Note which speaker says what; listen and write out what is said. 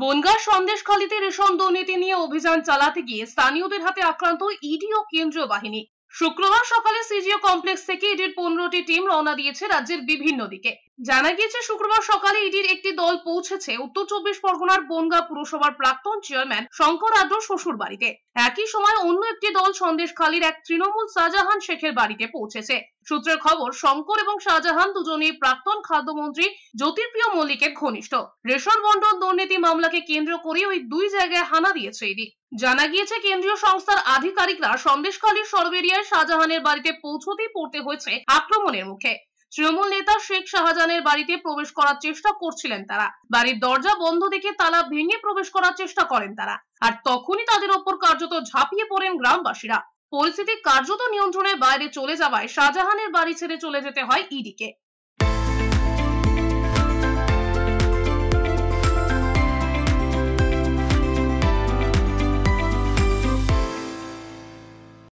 Speaker 1: বনগাঁর সন্দেশখালীতে ration দুর্নীতি নিয়ে অভিযান চালাতে গিয়ে স্থানীয়দের হাতে আক্রান্ত ইডি ও কেন্দ্রীয় বাহিনী। শুক্রবার সকালে সিজিও কমপ্লেক্স থেকে ইডির 15টি টিম রওনা দিয়েছে রাজ্যের বিভিন্ন দিকে। জানা গিয়েছে শুক্রবার সকালে ইডির একটি দল পৌঁছেছে উত্তর 24 পরগনার বনগাঁ পুরসভার প্রাক্তন চেয়ারম্যান শঙ্কর আদ্র শ্বশুর বাড়িতে। একই সময় অন্য একটি দল সন্দেশখালীর এক তৃণমূল শাহজাহান শেখের বাড়িতে পৌঁছেছে। সূত্রের খবর, শঙ্কর এবং শাহজাহান দুজনেই প্রাক্তন খাদ্যমন্ত্রী জ্যোতিপ্রিয় মল্লিকের ঘনিষ্ঠ। রেশন বন্টন দুর্নীতি মামলাকে কেন্দ্র করে ওই দুই জায়গায় হানা দিয়েছে ইডি। জানা গিয়েছে কেন্দ্রীয় সংস্থার আধিকারিকরা সন্দেশখালীর সরবেরিয়ায় শাহজাহানের বাড়িতে পৌঁছতেই পড়তে হয়েছে আক্রমণের মুখে। তৃণমূল নেতা শেখ শাহজাহানের বাড়িতে প্রবেশ করার চেষ্টা করছিলেন তারা। বাড়ির দরজা বন্ধ দেখে তালা ভেঙে প্রবেশ করার চেষ্টা করেন তারা, আর তখনই তাদের ওপর কার্যত ঝাঁপিয়ে পড়েন গ্রামবাসীরা। পরিস্থিতি কার্যত নিয়ন্ত্রণের বাইরে চলে যাওয়ায় শাহজাহানের বাড়ি ছেড়ে চলে যেতে হয় ইডিকে।